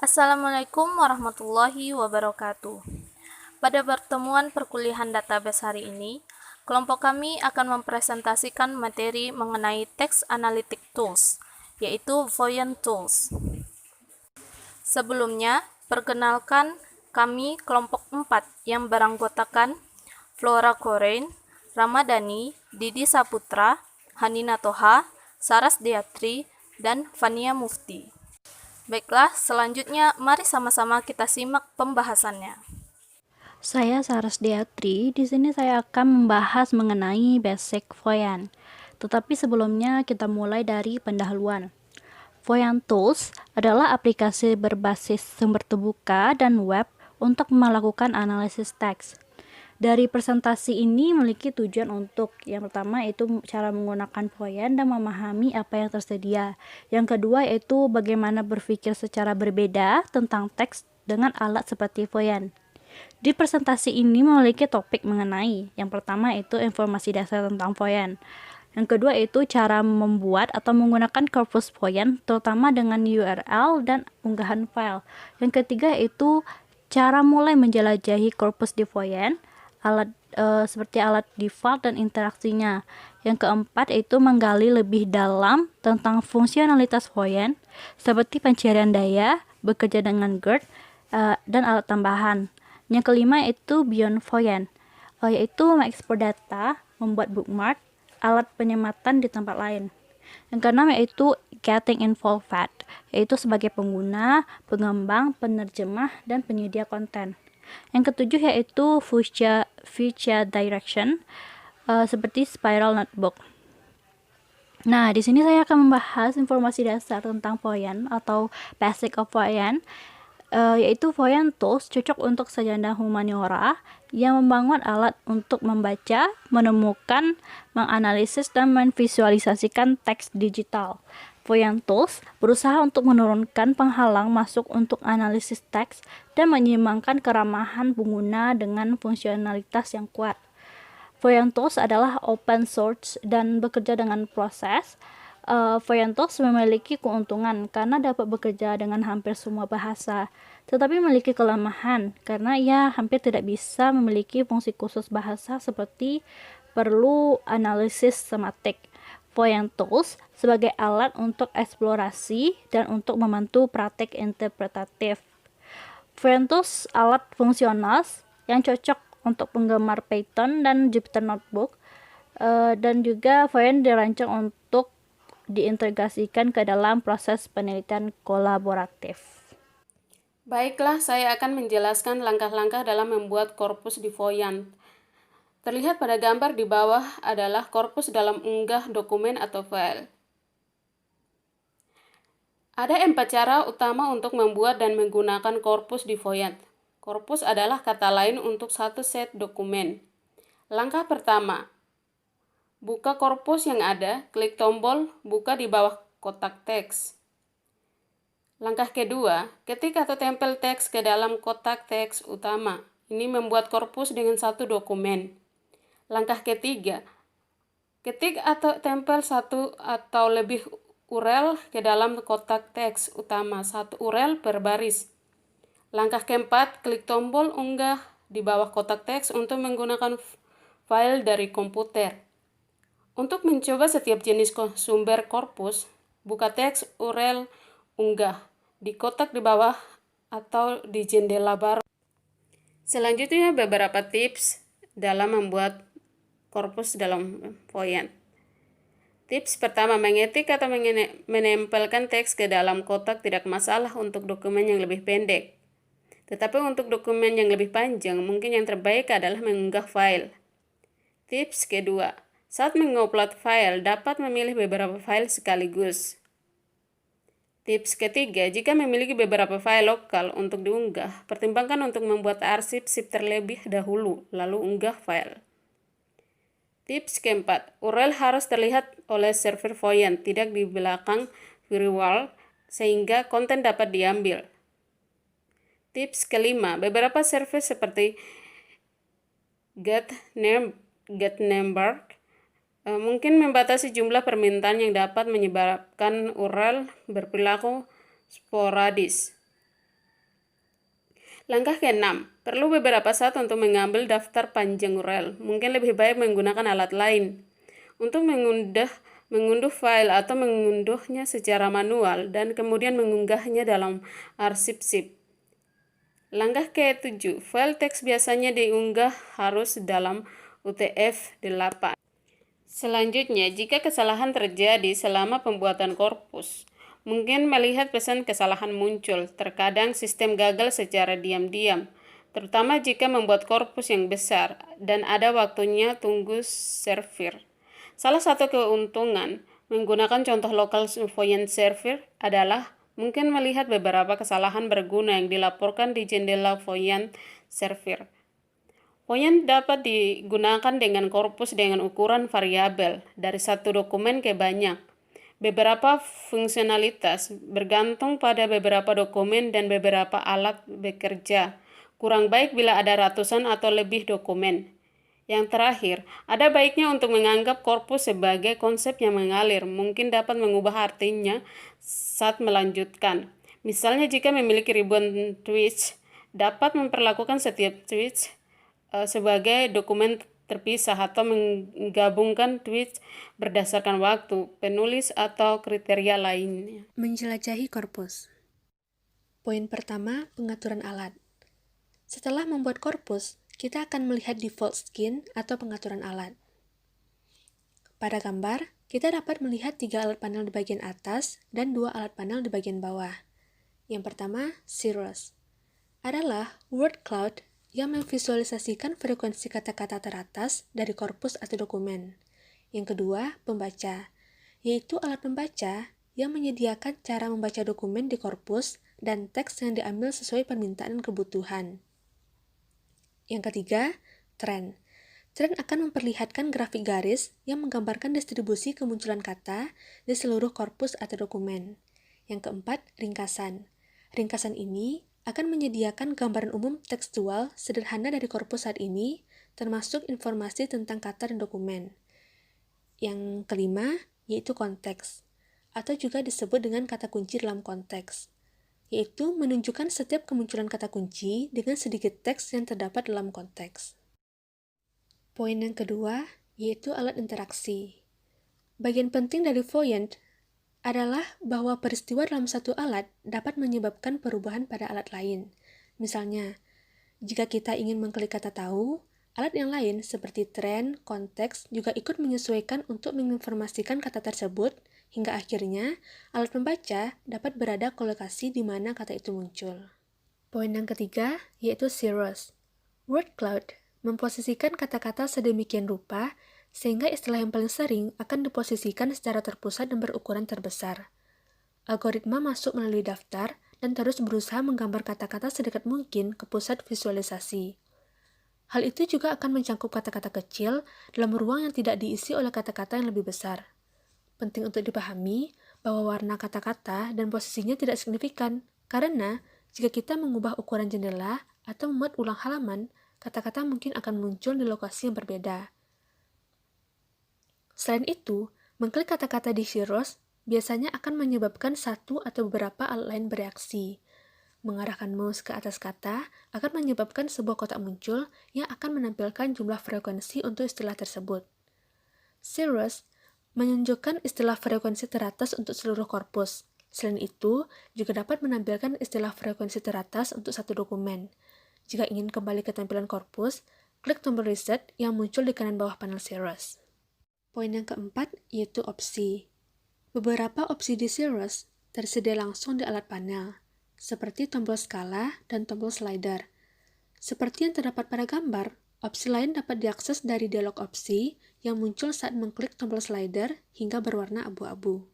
Assalamualaikum warahmatullahi wabarakatuh. Pada pertemuan perkuliahan database hari ini, kelompok kami akan mempresentasikan materi mengenai Text Analytic Tools, yaitu Voyant Tools. Sebelumnya, perkenalkan kami kelompok 4 yang beranggotakan Flora Korein, Ramadhani, Didi Saputra, Hanina Toha, Saras Deatri, dan Fania Mufti. Baiklah, selanjutnya mari sama-sama kita simak pembahasannya. Saya Saras Deatri. Di sini saya akan membahas mengenai basic Voyant. Tetapi sebelumnya kita mulai dari pendahuluan. Voyant Tools adalah aplikasi berbasis sumber terbuka dan web untuk melakukan analisis teks. Dari presentasi ini memiliki tujuan untuk yang pertama yaitu cara menggunakan Voyant dan memahami apa yang tersedia. Yang kedua yaitu bagaimana berpikir secara berbeda tentang teks dengan alat seperti Voyant. Di presentasi ini memiliki topik mengenai yang pertama itu informasi dasar tentang Voyant. Yang kedua itu cara membuat atau menggunakan korpus Voyant terutama dengan URL dan unggahan file. Yang ketiga itu cara mulai menjelajahi korpus di Voyant, alat seperti alat default dan interaksinya. Yang keempat itu menggali lebih dalam tentang fungsionalitas Voyant seperti pencarian daya, bekerja dengan GERD, dan alat tambahan. Yang kelima itu Beyond Voyant, yaitu mengekspor data, membuat bookmark, alat penyematan di tempat lain. Yang keenam yaitu Getting Involved, yaitu sebagai pengguna, pengembang, penerjemah, dan penyedia konten. Yang ketujuh yaitu Fuchsia Direction, seperti Spiral Notebook. Nah, di sini saya akan membahas informasi dasar tentang Voyant atau Basic of Voyant, yaitu Voyant Tools cocok untuk sarjana humaniora yang membangun alat untuk membaca, menemukan, menganalisis, dan memvisualisasikan teks digital. Voyant Tools berusaha untuk menurunkan penghalang masuk untuk analisis teks dan menyeimbangkan keramahan pengguna dengan fungsionalitas yang kuat. Voyant Tools adalah open source dan bekerja dengan proses. Voyant Tools memiliki keuntungan karena dapat bekerja dengan hampir semua bahasa, tetapi memiliki kelemahan karena ia hampir tidak bisa memiliki fungsi khusus bahasa seperti perlu analisis semantik. Voyant Tools sebagai alat untuk eksplorasi dan untuk membantu praktik interpretatif. Voyant Tools alat fungsional yang cocok untuk penggemar Python dan Jupyter Notebook, dan juga Voyant dirancang untuk diintegrasikan ke dalam proses penelitian kolaboratif. Baiklah, saya akan menjelaskan langkah-langkah dalam membuat korpus di Voyant. Terlihat pada gambar di bawah adalah korpus dalam unggah dokumen atau file. Ada 4 cara utama untuk membuat dan menggunakan korpus di Voyant. Korpus adalah kata lain untuk satu set dokumen. Langkah pertama, buka korpus yang ada, klik tombol buka di bawah kotak teks. Langkah kedua, ketik atau tempel teks ke dalam kotak teks utama. Ini membuat korpus dengan satu dokumen. Langkah ketiga, ketik atau tempel satu atau lebih URL ke dalam kotak teks utama, satu URL per baris. Langkah keempat, klik tombol unggah di bawah kotak teks untuk menggunakan file dari komputer. Untuk mencoba setiap jenis sumber korpus, buka teks URL unggah di kotak di bawah atau di jendela baru. Selanjutnya beberapa tips dalam membuat korpus dalam Voyant. Tips pertama, mengetik atau menempelkan teks ke dalam kotak tidak masalah untuk dokumen yang lebih pendek. Tetapi untuk dokumen yang lebih panjang, mungkin yang terbaik adalah mengunggah file. Tips kedua, saat mengupload file, dapat memilih beberapa file sekaligus. Tips ketiga, jika memiliki beberapa file lokal untuk diunggah, pertimbangkan untuk membuat arsip zip terlebih dahulu, lalu unggah file. Tips keempat, URL harus terlihat oleh server Voyant, tidak di belakang firewall, sehingga konten dapat diambil. Tips kelima, beberapa server seperti Gutenberg mungkin membatasi jumlah permintaan yang dapat menyebabkan URL berperilaku sporadis. Langkah ke-6, perlu beberapa saat untuk mengambil daftar panjang URL. Mungkin lebih baik menggunakan alat lain. Untuk mengunduh file atau mengunduhnya secara manual dan kemudian mengunggahnya dalam arsip zip. Langkah ke-7, file teks biasanya diunggah harus dalam UTF-8. Selanjutnya, jika kesalahan terjadi selama pembuatan korpus, mungkin melihat pesan kesalahan muncul. Terkadang sistem gagal secara diam-diam, terutama jika membuat korpus yang besar dan ada waktunya tunggu server. Salah satu keuntungan menggunakan contoh lokal Voyant server adalah mungkin melihat beberapa kesalahan berguna yang dilaporkan di jendela Voyant server. Voyant dapat digunakan dengan korpus dengan ukuran variabel, dari satu dokumen ke banyak. Beberapa fungsionalitas bergantung pada beberapa dokumen dan beberapa alat bekerja. Kurang baik bila ada ratusan atau lebih dokumen. Yang terakhir, ada baiknya untuk menganggap korpus sebagai konsep yang mengalir, mungkin dapat mengubah artinya saat melanjutkan. Misalnya jika memiliki ribuan tweets, dapat memperlakukan setiap tweets sebagai dokumen terpisah atau menggabungkan tweets berdasarkan waktu, penulis, atau kriteria lainnya. Menjelajahi korpus. Poin pertama, pengaturan alat. Setelah membuat korpus, kita akan melihat default skin atau pengaturan alat. Pada gambar, kita dapat melihat 3 alat panel di bagian atas dan 2 alat panel di bagian bawah. Yang pertama, Cirrus. Adalah word cloud yang memvisualisasikan frekuensi kata-kata teratas dari korpus atau dokumen. Yang kedua, pembaca, yaitu alat pembaca yang menyediakan cara membaca dokumen di korpus dan teks yang diambil sesuai permintaan dan kebutuhan. Yang ketiga, trend. Trend akan memperlihatkan grafik garis yang menggambarkan distribusi kemunculan kata di seluruh korpus atau dokumen. Yang keempat, ringkasan. Ringkasan ini akan menyediakan gambaran umum tekstual sederhana dari korpus saat ini, termasuk informasi tentang kata dan dokumen. Yang kelima, yaitu konteks, atau juga disebut dengan kata kunci dalam konteks, yaitu menunjukkan setiap kemunculan kata kunci dengan sedikit teks yang terdapat dalam konteks. Poin yang kedua, yaitu alat interaksi. Bagian penting dari Voyant adalah bahwa peristiwa dalam satu alat dapat menyebabkan perubahan pada alat lain. Misalnya, jika kita ingin mengklik kata tahu, alat yang lain seperti tren, konteks juga ikut menyesuaikan untuk menginformasikan kata tersebut, hingga akhirnya alat pembaca dapat berada ke lokasi di mana kata itu muncul. Poin yang ketiga, yaitu Cirrus. Word cloud memposisikan kata-kata sedemikian rupa sehingga istilah yang paling sering akan diposisikan secara terpusat dan berukuran terbesar. Algoritma masuk melalui daftar dan terus berusaha menggambar kata-kata sedekat mungkin ke pusat visualisasi. Hal itu juga akan mencangkup kata-kata kecil dalam ruang yang tidak diisi oleh kata-kata yang lebih besar. Penting untuk dipahami bahwa warna kata-kata dan posisinya tidak signifikan, karena jika kita mengubah ukuran jendela atau membuat ulang halaman, kata-kata mungkin akan muncul di lokasi yang berbeda. Selain itu, mengklik kata-kata di Cirrus biasanya akan menyebabkan satu atau beberapa alat lain bereaksi. Mengarahkan mouse ke atas kata akan menyebabkan sebuah kotak muncul yang akan menampilkan jumlah frekuensi untuk istilah tersebut. Cirrus menunjukkan istilah frekuensi teratas untuk seluruh korpus. Selain itu, juga dapat menampilkan istilah frekuensi teratas untuk satu dokumen. Jika ingin kembali ke tampilan korpus, klik tombol reset yang muncul di kanan bawah panel Cirrus. Poin yang keempat, yaitu opsi. Beberapa opsi di Cirrus tersedia langsung di alat panel, seperti tombol skala dan tombol slider. Seperti yang terdapat pada gambar, opsi lain dapat diakses dari dialog opsi yang muncul saat mengklik tombol slider hingga berwarna abu-abu.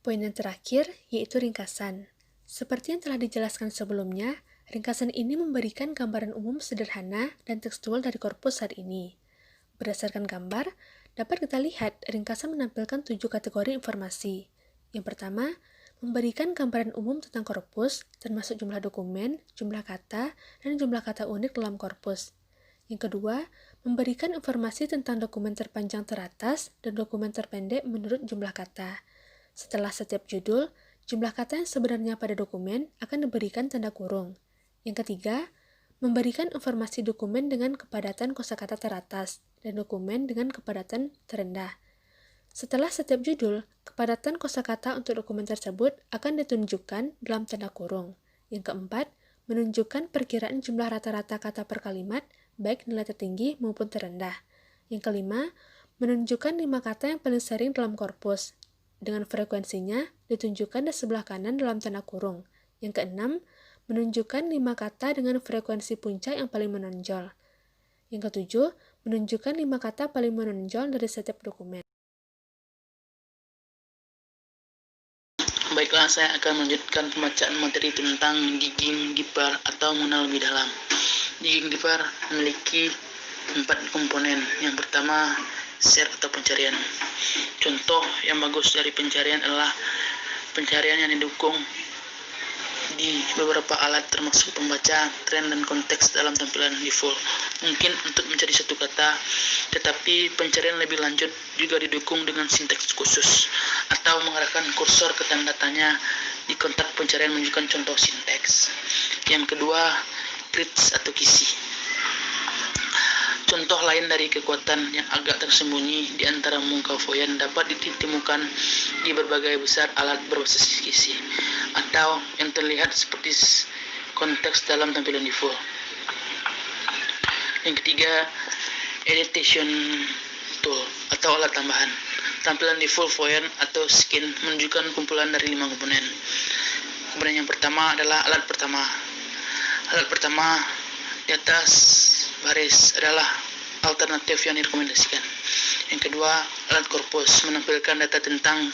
Poin yang terakhir, yaitu ringkasan. Seperti yang telah dijelaskan sebelumnya, ringkasan ini memberikan gambaran umum sederhana dan tekstual dari korpus saat ini. Berdasarkan gambar, dapat kita lihat ringkasan menampilkan 7 kategori informasi. Yang pertama, memberikan gambaran umum tentang korpus, termasuk jumlah dokumen, jumlah kata, dan jumlah kata unik dalam korpus. Yang kedua, memberikan informasi tentang dokumen terpanjang teratas dan dokumen terpendek menurut jumlah kata. Setelah setiap judul, jumlah kata yang sebenarnya pada dokumen akan diberikan tanda kurung. Yang ketiga, memberikan informasi dokumen dengan kepadatan kosakata teratas dan dokumen dengan kepadatan terendah. Setelah setiap judul, kepadatan kosakata untuk dokumen tersebut akan ditunjukkan dalam tanda kurung. Yang keempat, menunjukkan perkiraan jumlah rata-rata kata per kalimat, baik nilai tertinggi maupun terendah. Yang kelima, menunjukkan 5 kata yang paling sering dalam korpus, dengan frekuensinya ditunjukkan di sebelah kanan dalam tanda kurung. Yang keenam, menunjukkan 5 kata dengan frekuensi puncak yang paling menonjol. Yang ketujuh, menunjukkan 5 kata paling menonjol dari setiap dokumen. Baiklah, saya akan melanjutkan pembacaan materi tentang digging deeper atau mengenal lebih dalam. Digging deeper memiliki 4 komponen. Yang pertama, search atau pencarian. Contoh yang bagus dari pencarian adalah pencarian yang didukung di beberapa alat termasuk pembaca, tren, dan konteks dalam tampilan default. Mungkin untuk mencari satu kata, tetapi pencarian lebih lanjut juga didukung dengan sintaks khusus atau mengarahkan kursor ke tanda tanya di kotak pencarian menunjukkan contoh sintaks. Yang kedua, crits atau kisi. Contoh lain dari kekuatan yang agak tersembunyi di antara muka Voyant dapat ditemukan di berbagai besar alat berbasis kisi atau yang terlihat seperti konteks dalam tampilan default. Yang ketiga, editation tool atau alat tambahan. Tampilan default Voyant atau skin menunjukkan kumpulan dari 5 komponen. Komponen yang pertama adalah alat pertama. Alat pertama di atas baris adalah alternatif yang direkomendasikan. Yang kedua, alat korpus menampilkan data tentang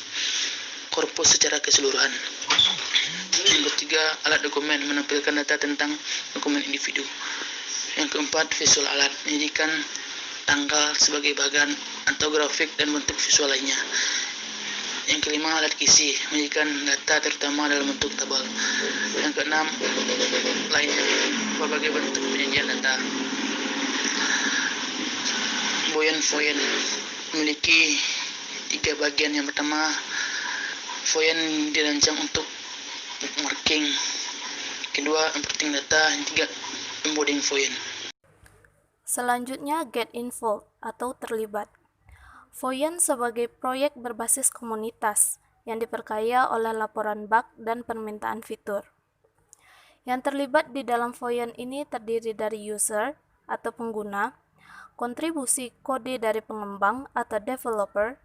korpus secara keseluruhan. Yang ketiga, alat dokumen menampilkan data tentang dokumen individu. Yang keempat, visual alat menjadikan tanggal sebagai bagan atau grafik dan bentuk visual lainnya. Yang kelima, alat kisi menjadikan data terutama dalam bentuk tabel. Yang keenam, lainnya berbagai bentuk penyajian data. Voyant memiliki 3 bagian. Yang pertama, Voyant dirancang untuk marking. Kedua, importing data. Yang ketiga, embedding Voyant. Selanjutnya, get involved atau terlibat. Voyant sebagai proyek berbasis komunitas yang diperkaya oleh laporan bug dan permintaan fitur. Yang terlibat di dalam Voyant ini terdiri dari user atau pengguna, kontribusi kode dari pengembang atau developer,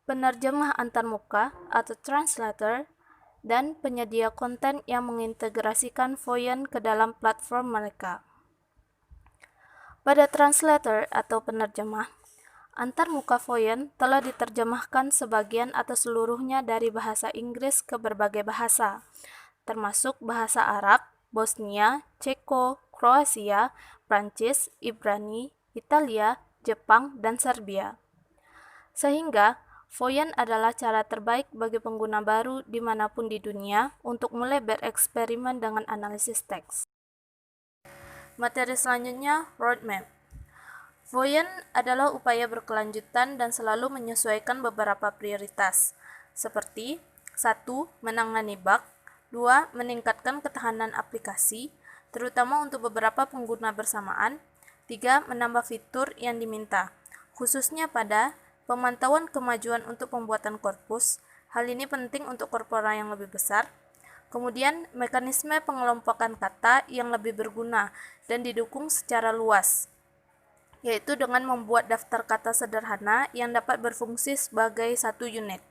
penerjemah antarmuka atau translator, dan penyedia konten yang mengintegrasikan Voyant ke dalam platform mereka. Pada translator atau penerjemah, antarmuka Voyant telah diterjemahkan sebagian atau seluruhnya dari bahasa Inggris ke berbagai bahasa, termasuk bahasa Arab, Bosnia, Ceko, Kroasia, Prancis, Ibrani, Italia, Jepang, dan Serbia. Sehingga, Voyant adalah cara terbaik bagi pengguna baru dimanapun di dunia untuk mulai bereksperimen dengan analisis teks. Materi selanjutnya, roadmap. Voyant adalah upaya berkelanjutan dan selalu menyesuaikan beberapa prioritas, seperti 1. Menangani bug, 2. Meningkatkan ketahanan aplikasi, terutama untuk beberapa pengguna bersamaan, 3. Menambah fitur yang diminta, khususnya pada pemantauan kemajuan untuk pembuatan korpus. Hal ini penting untuk korpora yang lebih besar. Kemudian, mekanisme pengelompokan kata yang lebih berguna dan didukung secara luas, yaitu dengan membuat daftar kata sederhana yang dapat berfungsi sebagai satu unit.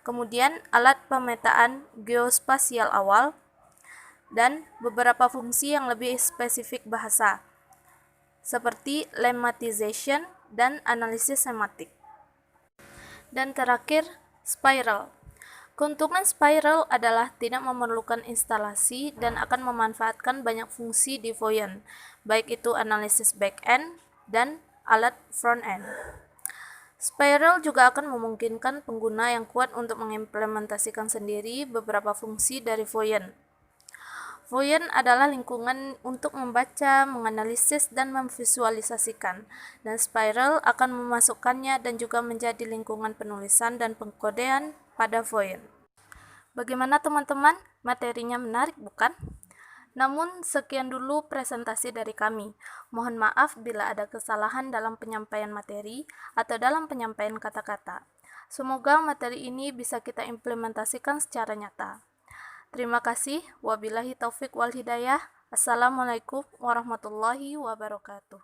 Kemudian, alat pemetaan geospasial awal, dan beberapa fungsi yang lebih spesifik bahasa, seperti lemmatization dan analisis semantik. Dan terakhir, spiral. Keuntungan spiral adalah tidak memerlukan instalasi dan akan memanfaatkan banyak fungsi di Voyant, baik itu analisis back-end dan alat front-end. Spiral juga akan memungkinkan pengguna yang kuat untuk mengimplementasikan sendiri beberapa fungsi dari Voyant. Voyant adalah lingkungan untuk membaca, menganalisis, dan memvisualisasikan, dan Spiral akan memasukkannya dan juga menjadi lingkungan penulisan dan pengkodean pada Voyant. Bagaimana teman-teman? Materinya menarik bukan? Namun, sekian dulu presentasi dari kami. Mohon maaf bila ada kesalahan dalam penyampaian materi atau dalam penyampaian kata-kata. Semoga materi ini bisa kita implementasikan secara nyata. Terima kasih. Wabillahi taufik wal hidayah. Assalamualaikum warahmatullahi wabarakatuh.